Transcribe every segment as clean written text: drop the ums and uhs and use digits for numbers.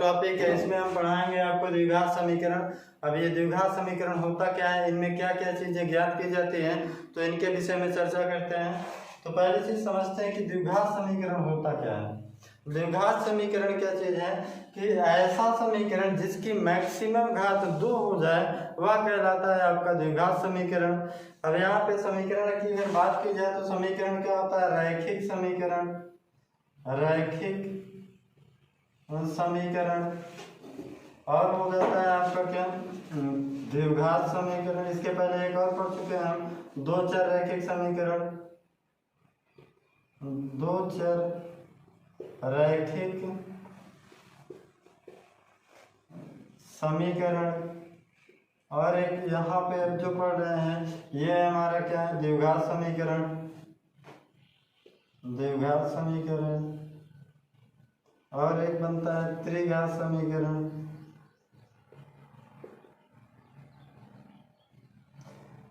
Topic है, इसमें हम पढ़ाएंगे आपको द्विघात समीकरण। अब ये द्विघात समीकरण होता क्या है, इनमें क्या क्या चीज़ें ज्ञात की जाती हैं, तो इनके विषय में चर्चा करते हैं। तो पहली चीज़ समझते हैं कि द्विघात समीकरण होता क्या है। द्विघात समीकरण क्या चीज़ है कि ऐसा समीकरण जिसकी मैक्सिमम घात 2 हो जाए वह कहलाता है आपका द्विघात समीकरण। अब यहाँ पे समीकरण की अगर बात की जाए तो समीकरण क्या होता है, रैखिक समीकरण, रैखिक समीकरण, और हो जाता है आपका क्या, द्विघात समीकरण। इसके पहले एक और पढ़ चुके हैं हम, दो चर रैखिक समीकरण, दो चर रैखिक समीकरण। और एक यहाँ पे अब जो पढ़ रहे हैं ये हमारा क्या है, द्विघात समीकरण, द्विघात समीकरण। और एक बनता है त्रिघात समीकरण।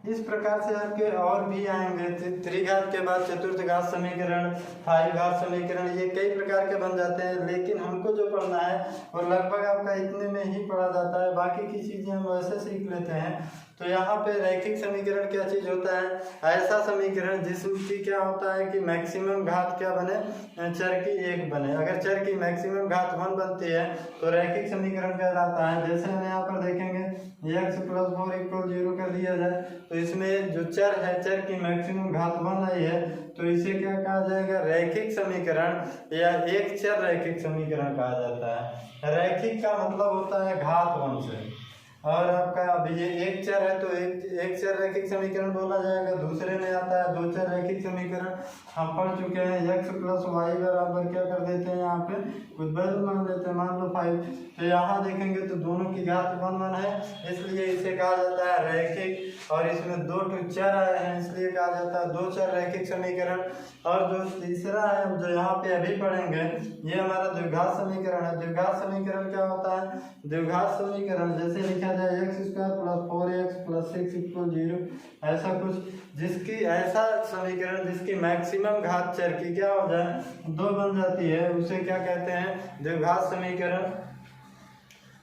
इस प्रकार से आपके और भी आएंगे, त्रिघात के बाद चतुर्थ घात समीकरण, फाइव घात समीकरण, ये कई प्रकार के बन जाते हैं। लेकिन हमको जो पढ़ना है वो लगभग आपका इतने में ही पढ़ा जाता है, बाकी की चीज़ें हम वैसे सीख लेते हैं। तो यहाँ पे रैखिक समीकरण क्या चीज़ होता है, ऐसा समीकरण जिसकी क्या होता है कि मैक्सिमम घात क्या बने, चर की 1 बने। अगर चर की मैक्सिमम घात 1 बनती है तो रैखिक समीकरण कहलाता है। जैसे हम यहाँ पर देखेंगे x + 4 = 0 कर दिया जाए तो इसमें जो चर है, चर की मैक्सिमम घात 1 आई है, तो इसे क्या कहा जाएगा, रैखिक समीकरण या एक चर रैखिक समीकरण कहा जाता है। रैखिक का मतलब होता है घात 1 से। और आपका अभी ये एक चर है तो एक चर रैखिक समीकरण बोला जाएगा। दूसरे में आता है दो चर रैखिक समीकरण, हम पढ़ चुके हैं। x + y बराबर क्या कर देते हैं, यहाँ पे कुछ वैल्यू मान लेते हैं, मान लो 5। तो यहाँ देखेंगे तो दोनों की घात 1 1 है, इसलिए इसे कहा जाता है रैखिक। और इसमें 2 चर आए हैं इसलिए कहा जाता है दो चर रैखिक समीकरण। और जो तीसरा है जो यहाँ पे अभी पढ़ेंगे ये हमारा द्विघात समीकरण है। द्विघात समीकरण क्या होता है, द्विघात समीकरण जैसे लिखा जाए x² + 4x + 6 = 0, ऐसा कुछ, जिसकी ऐसा समीकरण जिसकी मैक्सिमम घात चर की क्या हो जाए, 2 बन जाती है, उसे क्या कहते हैं, द्विघात समीकरण।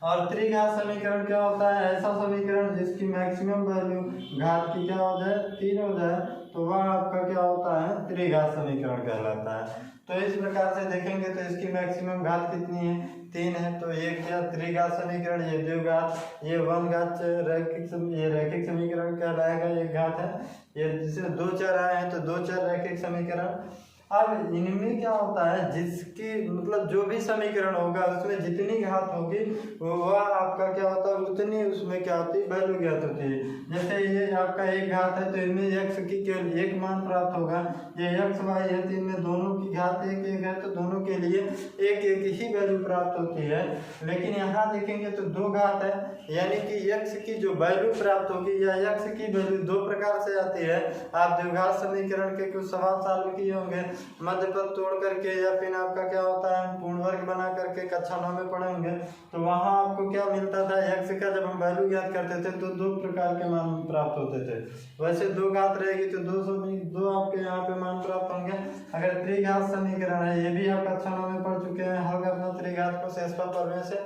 और त्रिघात समीकरण क्या होता है, ऐसा समीकरण जिसकी मैक्सिमम वैल्यू घात की क्या हो जाए, 3 हो जाए, तो वह आपका क्या होता है, त्रिघात समीकरण कहलाता है। तो इस प्रकार से देखेंगे तो इसकी मैक्सिमम घात कितनी है, 3 है, तो ये क्या त्रिघात समीकरण, ये द्विघात, ये 1 घात रैखिक, ये रैखिक समीकरण कहलाएगा, एक घात है। ये जिससे 2 चर आए हैं तो 2 चर रैखिक समीकरण। अब इनमें क्या होता है, जिसकी मतलब जो भी समीकरण होगा उसमें जितनी घात होगी वह आपका क्या होता है, उतनी उसमें क्या होती है, वैल्यू ज्ञात होती है। जैसे ये आपका एक घात है तो इनमें x की केवल 1 मान प्राप्त होगा। ये x y है तो इनमें दोनों की घात 1 1 है तो दोनों के लिए 1 1 ही वैल्यू प्राप्त होती है। लेकिन यहाँ देखेंगे तो 2 घात है, यानी कि x की जो वैल्यू प्राप्त होगी या x की वैल्यू 2 प्रकार से आती है। आप द्विघात समीकरण के कुछ सवाल चालू किए होंगे मध्य पद तोड़ करके, या फिर आपका क्या होता है पूर्ण वर्ग बना करके कक्षा 9 में पढ़ेंगे, तो वहाँ आपको क्या मिलता था, x का जब हम वैल्यू ज्ञात करते थे तो 2 प्रकार के मान प्राप्त होते थे। वैसे 2 घात रहेगी तो 2 आपके यहाँ पे मान प्राप्त होंगे। अगर त्रिघात समीकरण है, ये भी आप कक्षा 9 में पढ़ चुके हैं, हल करना त्रिघात को शेषफल पढ़ने से,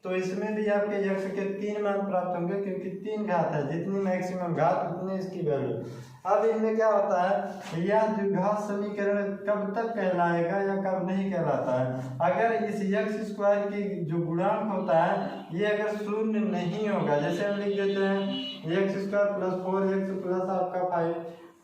तो इसमें भी आपके x के 3 मान प्राप्त होंगे, क्योंकि 3 घात है, जितनी मैक्सिमम घात उतनी इसकी वैल्यू। अब इनमें क्या होता है, यह द्विघात समीकरण कब तक कहलाएगा या कब नहीं कहलाता है, अगर इस x² की जो गुणांक होता है ये अगर शून्य नहीं होगा। जैसे हम लिख देते हैं x² + 4x + आपका 5,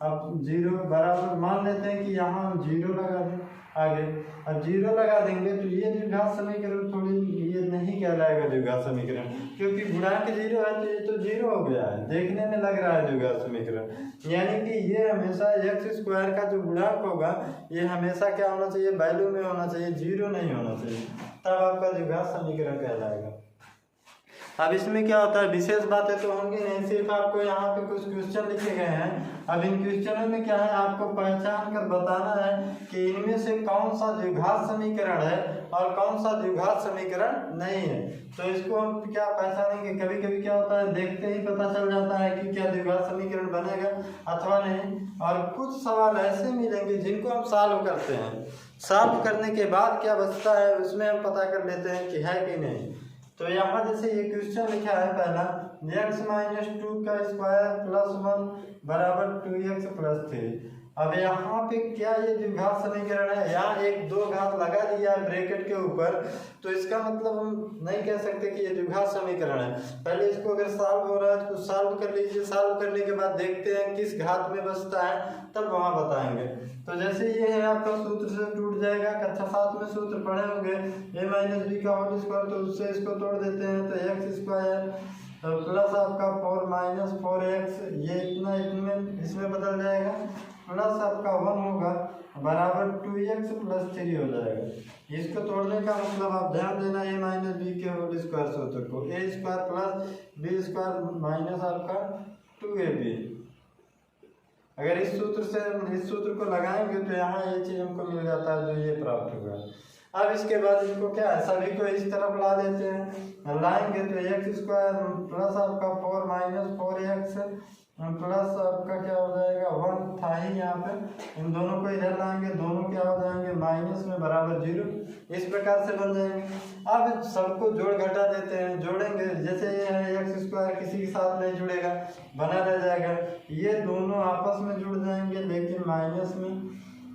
अब 0 बराबर मान लेते हैं कि यहाँ हम 0 लगा दें आगे। अब 0 लगा देंगे तो ये द्विघात समीकरण थोड़ी ये नहीं कहलाएगा द्विघात समीकरण, क्योंकि गुणांक 0 है तो ये तो 0 हो गया है, देखने में लग रहा है द्विघात समीकरण। यानी कि ये हमेशा x² का जो गुणांक होगा ये हमेशा क्या होना चाहिए, वैल्यू में होना चाहिए, 0 नहीं होना चाहिए, तब आपका द्विघात समीकरण कहलाएगा। अब इसमें क्या होता है, विशेष बातें तो होंगी नहीं, सिर्फ आपको यहाँ पे कुछ क्वेश्चन लिखे गए हैं। अब इन क्वेश्चनों में क्या है, आपको पहचान कर बताना है कि इनमें से कौन सा द्विघात समीकरण है और कौन सा द्विघात समीकरण नहीं है। तो इसको हम क्या पहचानेंगे, कभी कभी क्या होता है देखते ही पता चल जाता है कि क्या द्विघात समीकरण बनेगा अथवा नहीं। और कुछ सवाल ऐसे मिलेंगे जिनको हम सॉल्व करते हैं, सॉल्व करने के बाद क्या बचता है उसमें हम पता कर लेते हैं कि है कि नहीं। तो यहाँ जैसे ये क्वेश्चन लिखा है पहला, x माइनस 2 का स्क्वायर प्लस 1 बराबर 2x प्लस 3। अब यहाँ पे क्या ये द्विघात समीकरण है, यहाँ एक दो घात लगा दिया है ब्रैकेट के ऊपर, तो इसका मतलब हम नहीं कह सकते कि ये द्विघात समीकरण है। पहले इसको अगर सॉल्व हो रहा है तो सॉल्व कर लीजिए, सॉल्व करने के बाद देखते हैं किस घात में बचता है, तब वहाँ बताएंगे। तो जैसे ये है आपका सूत्र से टूट जाएगा, कक्षा 7 में सूत्र पढ़े होंगे a माइनस बी का होल स्क्वायर, तो उससे इसको तोड़ देते हैं तो एक्स स्क्वायर प्लस आपका 4 माइनस 4x, ये इतना इनमें इसमें बदल जाएगा, प्लस आपका 1 होगा बराबर 2x प्लस 3 हो जाएगा। इसको तोड़ने का मतलब आप ध्यान देना a माइनस बी के होल स्क्वायर सूत्र को, a square plus B square minus आपका 2ab। अगर इस सूत्र से इस सूत्र को लगाएंगे तो यहाँ ये चीज़ हमको मिल जाता है जो ये प्राप्त होगा। अब इसके बाद इनको क्या है, सभी को इस तरफ ला देते हैं, लाएंगे तो एक्स स्क्वायर प्लस आपका 4 माइनस 4x प्लस आपका क्या हो जाएगा 1 था ही यहाँ पे, इन दोनों को इधर लाएंगे, दोनों क्या हो जाएंगे माइनस में बराबर 0, इस प्रकार से बन जाएंगे। अब सबको जोड़ घटा देते हैं, जोड़ेंगे जैसे ये है एक्स स्क्वायर किसी के साथ नहीं जुड़ेगा, बना रह जाएगा, ये दोनों आपस में जुड़ जाएंगे लेकिन माइनस में।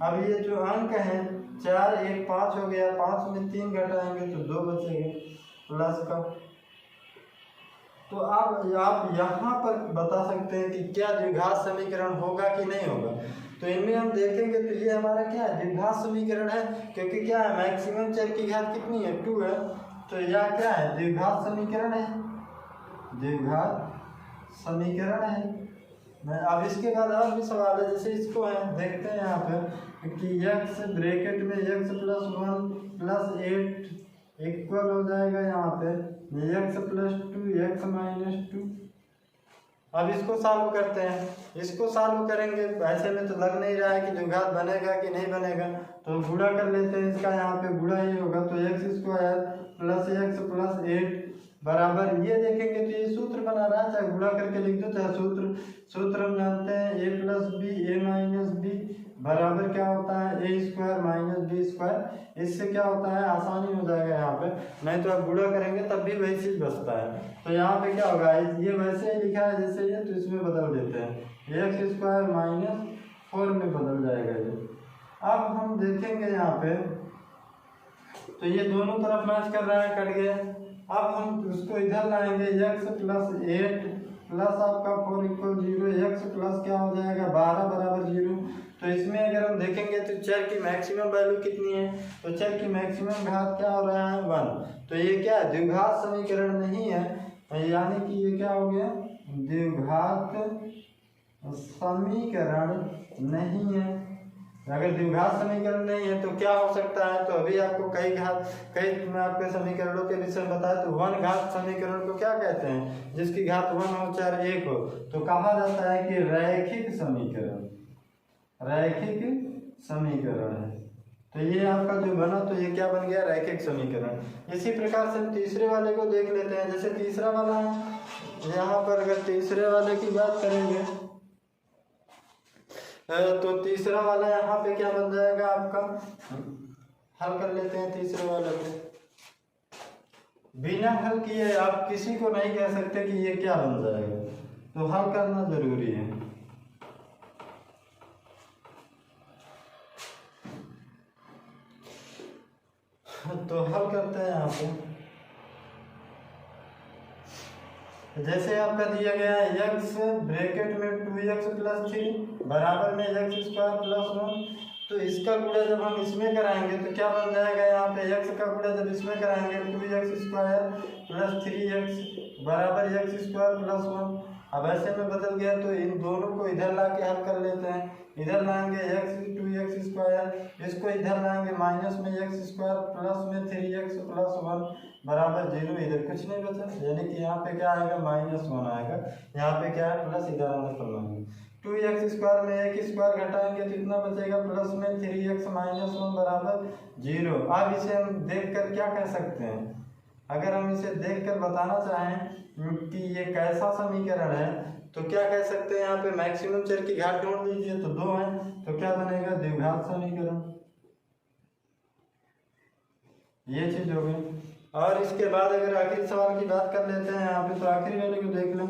अब ये जो अंक हैं 4 1 5 हो गया, 5 में 3 घटाएंगे तो 2 बचेंगे प्लस का। तो आप यहाँ पर बता सकते हैं कि क्या द्विघात समीकरण होगा कि नहीं होगा। तो इनमें हम देखेंगे तो ये हमारा क्या है द्विघात समीकरण है, क्योंकि क्या है मैक्सिमम चर की घात कितनी है 2 है, तो यह क्या है द्विघात समीकरण है, द्विघात समीकरण है। अब इसके बाद और भी सवाल है, जैसे इसको है देखते हैं यहाँ पे कि x ब्रैकेट में x प्लस 1 प्लस 8 इक्वल हो जाएगा यहाँ पे x प्लस 2 x माइनस 2। अब इसको सॉल्व करते हैं, इसको सॉल्व करेंगे, ऐसे में तो लग नहीं रहा है कि द्विघात बनेगा कि नहीं बनेगा, तो गुणा कर लेते हैं, इसका यहाँ पे गुणा ही होगा, तो x square plus x plus 8 बराबर, ये देखेंगे तो ये सूत्र बना रहा है, चाहे गुणा करके लिख दो चाहे सूत्र हम जानते हैं a plus B A minus B बराबर क्या होता है A square minus B square. इससे क्या होता है आसानी हो जाएगा यहाँ पे, नहीं तो आप गुणा करेंगे तब भी वही चीज़ बचता है। तो यहाँ पे क्या होगा, ये वैसे ही लिखा है जैसे ये, तो इसमें बदल देते हैं एक्स स्क्वायर माइनस 4 में बदल जाएगा ये। अब हम देखेंगे यहाँ पे तो ये दोनों तरफ मैच कर रहा है, कट गया। अब हम उसको इधर लाएंगे x प्लस 8 प्लस आपका 4 इक्वल 0, x प्लस क्या हो जाएगा 12 बराबर 0। तो इसमें अगर हम देखेंगे तो चर की मैक्सिमम वैल्यू कितनी है, तो चर की मैक्सिमम घात क्या हो रहा है 1, तो ये क्या है द्विघात समीकरण नहीं है, यानी कि ये क्या हो गया द्विघात समीकरण नहीं है। अगर द्विघात समीकरण नहीं है तो क्या हो सकता है, तो अभी आपको कई मैं आपके समीकरणों के विषय में बताया, तो 1 घात समीकरण को क्या कहते हैं, जिसकी घात 1 हो चाहे 1 हो, तो कहा जाता है कि रैखिक समीकरण, रैखिक समीकरण है। तो ये आपका जो बना तो ये क्या बन गया रैखिक समीकरण। इसी प्रकार से हम तीसरे वाले को देख लेते हैं, जैसे तीसरा वाला है, यहाँ पर अगर तीसरे वाले की बात करेंगे तो तीसरा वाला यहाँ पे क्या बन जाएगा आपका, हल कर लेते हैं तीसरे वाले को। बिना हल किए आप किसी को नहीं कह सकते कि ये क्या बन जाएगा, तो हल करना जरूरी है। तो हल करते हैं यहाँ पे, जैसे आपका दिया गया है x ब्रैकेट में 2x प्लस 3 बराबर में x स्क्वायर प्लस 1, तो इसका गुणा जब हम इसमें कराएंगे तो क्या बन जाएगा, यहाँ पे x का गुणा जब इसमें कराएंगे 2x स्क्वायर प्लस 3x बराबर x स्क्वायर प्लस 1। अब ऐसे में बदल गया तो इन दोनों को इधर ला के हल कर लेते हैं, इधर लाएंगे x 2x स्क्वायर, इसको इधर लाएंगे माइनस में x स्क्वायर प्लस में 3x प्लस 1 बराबर 0, इधर कुछ नहीं बचा, यानी कि यहाँ पे क्या आएगा -1 आएगा, यहाँ पे क्या है प्लस, इधर आने पर लाएंगे 2x स्क्वायर में एक स्क्वायर घटाएंगे तो इतना बचेगा प्लस में 3x -1 बराबर 0। अब इसे हम देख कर क्या कह सकते हैं, अगर हम इसे देख कर बताना चाहें कि ये कैसा समीकरण है तो क्या कह सकते हैं, यहाँ पे मैक्सिमम चर की घात ढूंढ लीजिए तो 2 है, तो क्या बनेगा द्विघात समीकरण। ये चीज़ हो गई। और इसके बाद अगर आखिरी सवाल की बात कर लेते हैं यहाँ पे, तो आखिरी वाले को देख लो।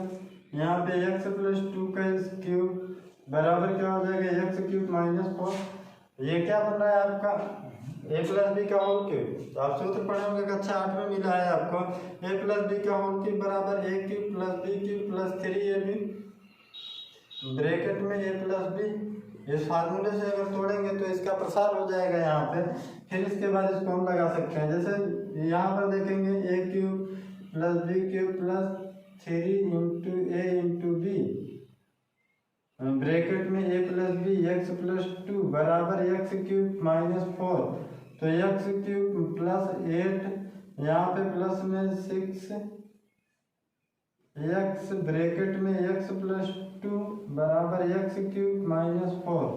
यहाँ पे x प्लस 2 का क्यूब बराबर क्या हो जाएगा, x क्यूब माइनस 4। ये क्या बन रहा है आपका a प्लस बी का होल क्यूब। तो आप सूत्र पढ़ोगे कक्षा 8 में मिला है आपको, a प्लस बी का होल क्यूब बराबर a cube plus b cube plus 3ab bracket में a प्लस बी। इस फार्मूले से अगर तोड़ेंगे तो इसका प्रसार हो जाएगा यहाँ पे। फिर इसके बाद इसको हम लगा सकते हैं, जैसे यहाँ पर देखेंगे a cube plus b cube plus 3 into a into B bracket में a plus B X plus 2 बराबर एक्स क्यूब माइनस 4। तो एक्स क्यूब प्लस 8 यहाँ पे प्लस में 6 एक्स ब्रैकेट में एक्स प्लस 2 बराबर एक्स क्यूब माइनस 4।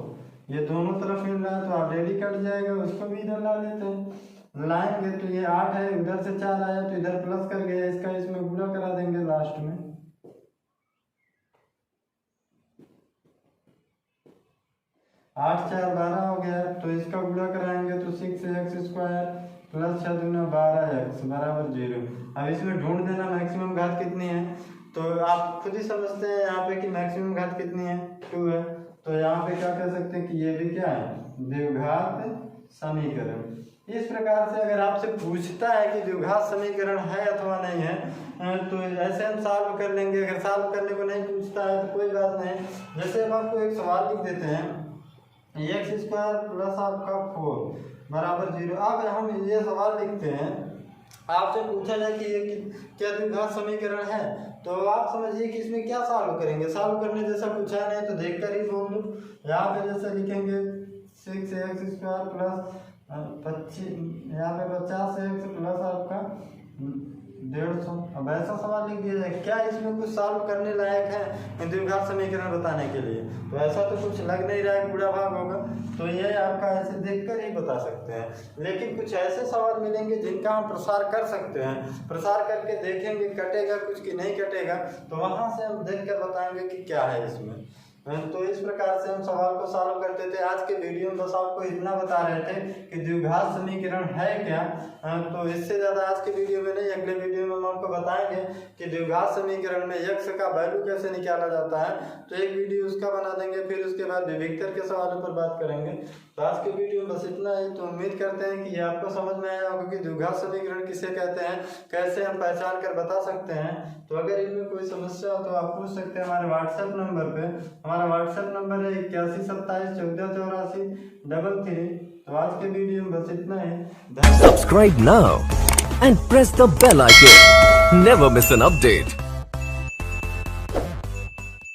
ये दोनों तरफ मिल रहा है तो ऑलरेडी कट जाएगा, उसको भी इधर ला लेते हैं। लाएंगे तो ये 8 है, उधर से 4 आया तो इधर प्लस कर गया, इसका इसमें गुणा करा देंगे लास्ट में। 8 4 12 हो गया, तो इसका गुणा कराएंगे तो 6x स्क्वायर प्लस 6 दूना 12x बराबर 0। अब इसमें ढूंढ देना मैक्सिमम घात कितनी है, तो आप खुद ही समझते हैं यहाँ पे कि मैक्सिमम घात कितनी है, 2 है। तो यहाँ पे क्या कह सकते हैं कि ये भी क्या है, द्विघात समीकरण। इस प्रकार से अगर आपसे पूछता है कि द्विघात समीकरण है अथवा नहीं है, तो ऐसे हम सॉल्व कर लेंगे। अगर सॉल्व करने को नहीं पूछता है तो कोई बात नहीं। जैसे हम आपको एक सवाल लिख देते हैं, एक्स स्क्वायर प्लस आपका 4 बराबर 0। अब हम ये सवाल लिखते हैं, आपसे पूछा जाए कि ये क्या द्विघात समीकरण है, तो आप समझिए कि इसमें क्या सॉल्व करेंगे। सॉल्व करने जैसा कुछ है नहीं तो देख कर ही बोल लो। यहाँ पे जैसे लिखेंगे 6x स्क्वायर प्लस 25, यहाँ पे 50x प्लस आपका 150। अब ऐसा सवाल लिख दिया जाए, क्या इसमें कुछ सॉल्व करने लायक है द्विघात समीकरण बताने के लिए, तो ऐसा तो कुछ लग नहीं रहा है, पूरा भाग होगा। तो ये आपका ऐसे देखकर ही बता सकते हैं। लेकिन कुछ ऐसे सवाल मिलेंगे जिनका हम प्रसार कर सकते हैं, प्रसार करके देखेंगे कटेगा कुछ कि नहीं कटेगा, तो वहाँ से हम देख कर बताएंगे कि क्या है इसमें। तो इस प्रकार से हम सवाल को सॉल्व करते थे। आज के वीडियो में बस आपको इतना बता रहे थे कि द्विघात समीकरण है क्या। तो इससे ज़्यादा आज के वीडियो में नहीं, अगले वीडियो में हम आपको बताएंगे कि द्विघात समीकरण में x का वैल्यू कैसे निकाला जाता है। तो एक वीडियो उसका बना देंगे, फिर उसके बाद विविक्तर के सवालों पर बात करेंगे। तो आज के वीडियो में बस इतना ही। तो उम्मीद करते हैं कि ये आपको समझ में आया होगा कि द्विघात समीकरण किसे कहते हैं, कैसे हम पहचान कर बता सकते हैं। तो अगर इनमें कोई समस्या हो तो आप पूछ सकते हैं हमारे व्हाट्सएप नंबर पे। हमारा व्हाट्सएप नंबर है 81 27 14 84 33। तो आज के वीडियो में बस इतना ही। Subscribe now and press the bell icon. Never miss an update.